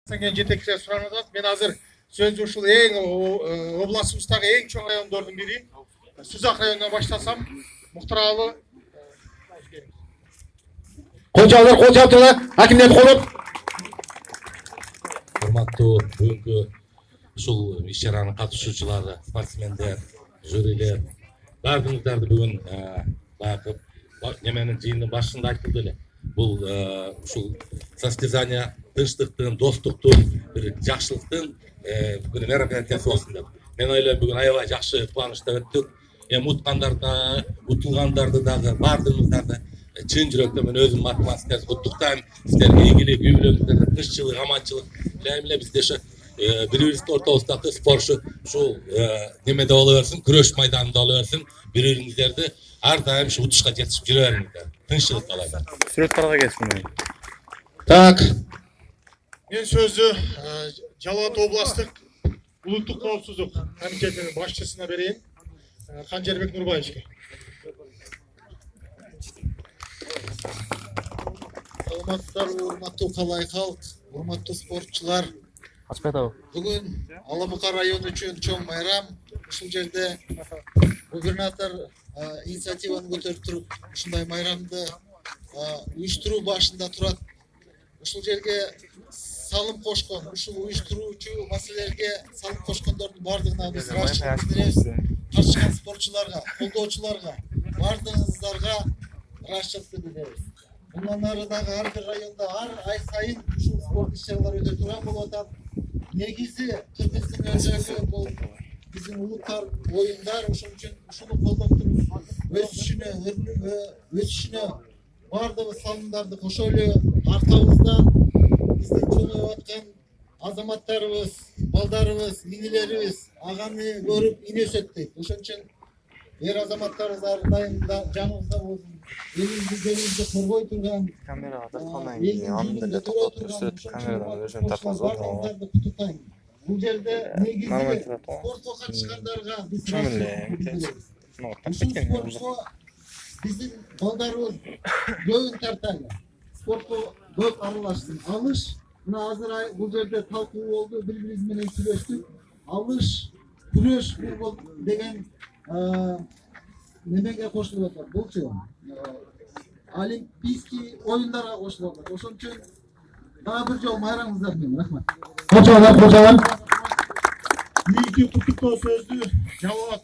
жетекчилер суранып атат. Мен азыр сөздү ушул эң областыбыздагы эң чоң райондордун бири Сузак районунан баштасам, Муктар Аалы. Кол жабдылар, Акимдет Колов. Урматтуу бүгүнкү ушул иш-чаранын катышуучулары, спортсмендер, жюрилер, баардыгыңыздарды бүгүн баягы неменин жыйындын башында айтылды эле. Бул ушул состязание тынчтыктын, достуктун, бир жакшылыктын бүгүн мероприятиясы болсун деп. Мен ойлойм бүгүн аябай жакшы, кубанычта өттүк. Уткандарды, утулгандарды дагы баардыгыңыздарды чын жүрөктөн мен өзүм атыма сиздерди куттуктайм. Сиздерге ийгилик, үй бүлөңүздөргө тынччылык, аманчылык. Жайым эле бизде ошо бири-бирибиздин ортобуздагы спортчу ушул немеде боло берсин, күрөш майданында боло берсин. Бири-бириңиздерди ар дайым ушу утушка жетишип жүрө бериңиздер. Тынччылык каалайм. Сүрөт карага келсин. Так, Мен сөздү Жалал Абад областык улуттук коопсуздук комитетинин башчысына берейин. Канжербек Нурбаевичке. Саламатсыздарбы, урматтуу калай калк, урматтуу спортчулар. Бүгүн Ала Бука району үчүн чоң майрам. Ушул жерде губернатор инициативаны көтөрүп туруп, ушундай майрамды уюштуруу башында турат. Ушул жерге салым кошкон, ушул уюштуруучу маселелерге салым кошкондордун баардыгына биз ыраазычылык билдиребиз. Катышкан спортчуларга, колдоочуларга, баардыгыңыздарга ыраазычылык билдиребиз. Bundan ары дагы ар бир районда ар ай сайын ушул спорт иш-чаралар өтө турган болуп атат. Негизи Кыргыздын өзөгү бул биздин улуттар оюндар, ошон үчүн ушуну колдоп туруп өсүшүнө баардыгы салымдарды кошо эле артабыздан биздин чоңоюп аткан азаматтарыбыз, балдарыбыз, инилерибиз аганы көрүп ине өсөт дейт. Ошон үчүн эр азаматтарыбыз ар дайым жаныбызда болсун. Elimizi korgoy turgan Kamerada taqalmayın. Anında da taqalıp sürekli kameradan özünü tartmaz olur. Bu yerde negizli sportla katışkanlarga biz sportla bizim baldarımız göğün tartayla sportla göğün arılaşsın. Alış, buna hazır bu yerde talkığı oldu, birbirimizle süreçtik. Alış, güreş degen немеге кошулуп атат. Булчу олимпийский оюндарга кошулуп атат. Ошон үчүн дагы бир жолу майрамыңыздар менен рахмат. Kocaman. Ийгиликтүү куттуктоо сөздү Жалал Абад